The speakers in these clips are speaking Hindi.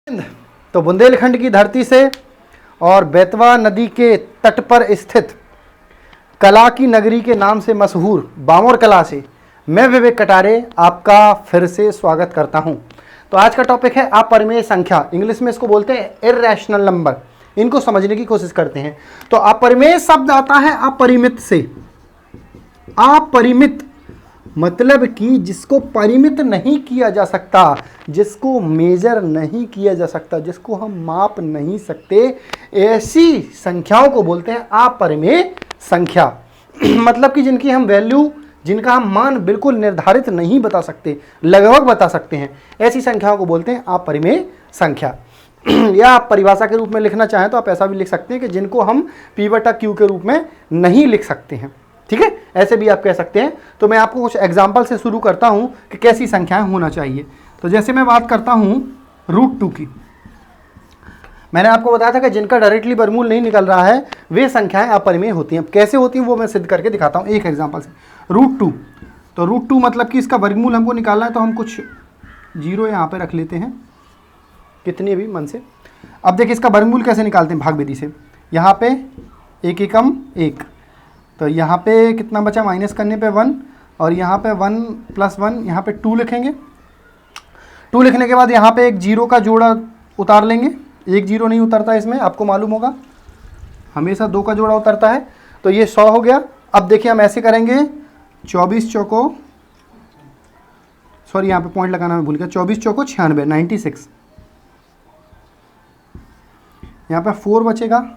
तो बुंदेलखंड की धरती से और बेतवा नदी के तट पर स्थित कला की नगरी के नाम से मशहूर बामोर कला से मैं विवेक कटारे आपका फिर से स्वागत करता हूं। तो आज का टॉपिक है अपरिमेय संख्या, इंग्लिश में इसको बोलते हैं इर्रेशनल नंबर। इनको समझने की कोशिश करते हैं। तो अपरिमेय शब्द आता है अपरिमित से। अपरिमित मतलब कि जिसको परिमित नहीं किया जा सकता, जिसको मेजर नहीं किया जा सकता, जिसको हम माप नहीं सकते, ऐसी संख्याओं को बोलते हैं अपरिमेय संख्या। मतलब कि जिनकी हम वैल्यू, जिनका हम मान बिल्कुल निर्धारित नहीं बता सकते, लगभग बता सकते हैं, ऐसी संख्याओं को बोलते हैं अपरिमेय संख्या। या आप परिभाषा के रूप में लिखना चाहें तो आप ऐसा भी लिख सकते हैं कि जिनको हम P/Q के रूप में नहीं लिख सकते हैं। ठीक है, ऐसे भी आप कह सकते हैं। तो मैं आपको कुछ एग्जाम्पल से शुरू करता हूं कि कैसी संख्याएं होना चाहिए। तो जैसे मैं बात करता हूं √2 की, मैंने आपको बताया था कि जिनका डायरेक्टली वर्गमूल नहीं निकल रहा है वे संख्याएं अपरिमेय होती हैं। कैसे होती हैं वो मैं सिद्ध करके दिखाता हूं एक एग्जाम्पल से। √2, तो √2 मतलब कि इसका वर्गमूल हमको निकालना है, तो हम कुछ जीरो यहाँ पे रख लेते हैं, कितनी भी मन से। अब देखिए इसका वर्गमूल कैसे निकालते हैं, भाग विधि से। यहाँ पे 1 एकम 1, तो यहाँ पे कितना बचा, माइनस करने पे 1, और यहाँ पे 1 + 1, यहाँ पे 2 लिखेंगे। 2 लिखने के बाद यहाँ पे एक जीरो का जोड़ा उतार लेंगे। एक जीरो नहीं उतरता इसमें, आपको मालूम होगा, हमेशा 2 का जोड़ा उतरता है। तो ये 100 हो गया। अब देखिए हम ऐसे करेंगे, 24 चौको, सॉरी यहाँ पे पॉइंट लगाना मैं भूल गया, 24 चौको 96, 96। यहाँ पे 4 बचेगा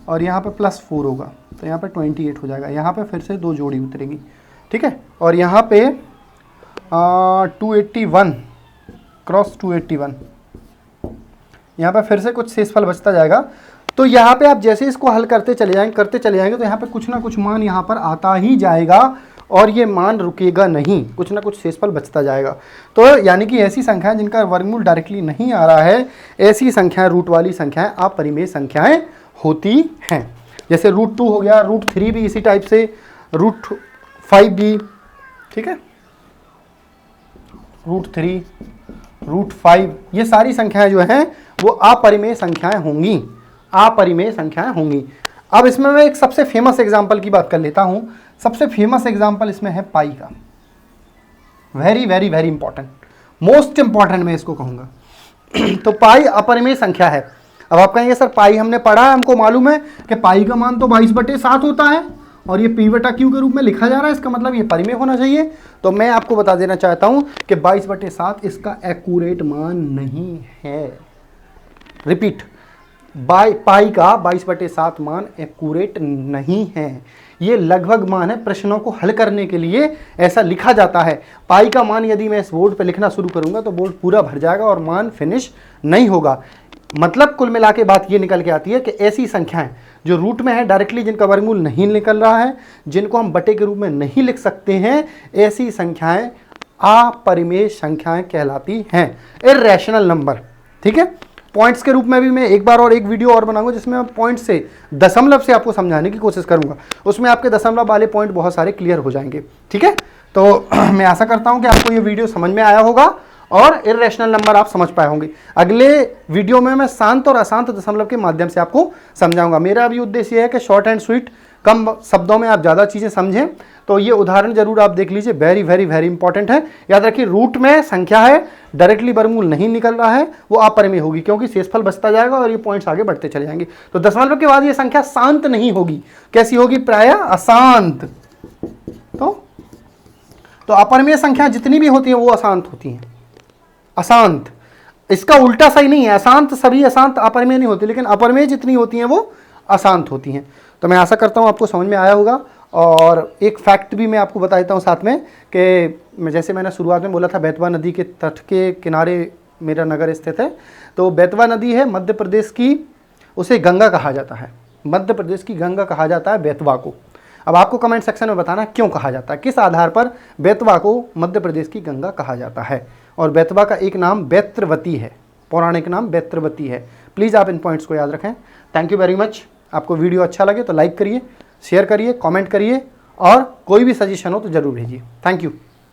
और यहाँ पे +4 होगा, तो यहाँ पे 28 हो जाएगा। यहाँ पे फिर से 2 जोड़ी उतरेगी। ठीक है, और यहाँ पे 281 क्रॉस 281, यहाँ पे फिर से कुछ शेषफल बचता जाएगा। तो यहाँ पे आप जैसे इसको हल करते चले जाएंगे तो यहाँ पे कुछ ना कुछ मान यहाँ पर आता ही जाएगा और ये मान रुकेगा नहीं, कुछ ना कुछ शेषफल बचता जाएगा। तो यानी कि ऐसी संख्याएं जिनका वर्गमूल डायरेक्टली नहीं आ रहा है, ऐसी संख्याएं, रूट वाली संख्याएं अपरिमेय संख्याएं होती हैं। जैसे √2 हो गया, √3 भी इसी टाइप से, √5 भी। ठीक है, √3, √5, ये सारी संख्याएं जो हैं वो अपरिमेय संख्याएं होंगी, अपरिमेय संख्याएं होंगी। अब इसमें मैं एक सबसे फेमस एग्जांपल की बात कर लेता हूं। सबसे फेमस एग्जांपल इसमें है पाई का। Very very very important, most important मैं इसको कहूंगा। तो पाई अपरिमेय संख्या है। अब आप कहेंगे सर पाई हमने पढ़ा है, हमको मालूम है कि पाई का मान तो 22/7 होता है और ये P/Q के रूप में लिखा जा रहा है, इसका मतलब ये परिमेय होना चाहिए। तो मैं आपको बता देना चाहता हूं कि 22/7 इसका एक्यूरेट मान नहीं है। रिपीट, पाई का 22/7 मान एक्यूरेट नहीं है, ये लगभग मान है। प्रश्नों को हल करने के लिए ऐसा लिखा जाता है। पाई का मान यदि मैं इस बोर्ड पे लिखना शुरू करूंगा तो बोर्ड पूरा भर जाएगा और मान फिनिश नहीं होगा। मतलब कुल मिला के बात ये निकल के आती है कि ऐसी संख्याएं जो रूट में है डायरेक्टली, जिनका वर्गमूल नहीं निकल रहा है, जिनको हम बटे के रूप में नहीं लिख सकते हैं, ऐसी संख्याएं अपरिमेय संख्याएं कहलाती हैं, इर्रेशनल नंबर। ठीक है, पॉइंट्स के रूप में भी मैं एक बार और एक वीडियो और बनाऊंगा जिसमें मैं पॉइंट से, दशमलव से आपको समझाने की कोशिश करूंगा। उसमें आपके दशमलव वाले पॉइंट बहुत सारे क्लियर हो जाएंगे। ठीक है, तो मैं आशा करता हूं कि आपको ये वीडियो समझ में आया होगा और इर्रेशनल नंबर आप समझ पाए होंगे। अगले वीडियो में मैं शांत और अशांत दशमलव के माध्यम से आपको समझाऊंगा। मेरा भी उद्देश्य है कि शॉर्ट एंड स्वीट, कम शब्दों में आप ज़्यादा चीज़ें समझें। तो ये उदाहरण जरूर आप देख लीजिए, वेरी वेरी वेरी इंपॉर्टेंट है। याद रखिए, रूट में संख्या है, डायरेक्टली वर्गमूल नहीं निकल रहा है, वो अपरिमेय होगी क्योंकि शेषफल बचता जाएगा और ये पॉइंट्स आगे बढ़ते चले जाएंगे। तो दशमलव के बाद ये संख्या शांत नहीं होगी, कैसी होगी, प्रायः अशांत। तो अपरिमेय संख्या जितनी भी होती है वो अशांत होती हैं, अशांत। इसका उल्टा सही नहीं है, अशांत सभी अशांत अपरिमेय नहीं होती, लेकिन अपरिमेय जितनी होती हैं वो अशांत होती हैं। तो मैं आशा करता हूँ आपको समझ में आया होगा। और एक फैक्ट भी मैं आपको बता देता हूँ साथ में कि जैसे मैंने शुरुआत में बोला था, बेतवा नदी के तट के किनारे मेरा नगर स्थित है। तो बेतवा नदी है मध्य प्रदेश की, उसे गंगा कहा जाता है, मध्य प्रदेश की गंगा कहा जाता है बेतवा को। अब आपको कमेंट सेक्शन में बताना क्यों कहा जाता है, किस आधार पर बेतवा को मध्य प्रदेश की गंगा कहा जाता है। और बेतवा का एक नाम बेत्रवती है, पौराणिक नाम बेत्रवती है। प्लीज़ आप इन पॉइंट्स को याद रखें। Thank you very much. आपको वीडियो अच्छा लगे तो लाइक करिए, शेयर करिए, कमेंट करिए और कोई भी सजेशन हो तो ज़रूर भेजिए। Thank you.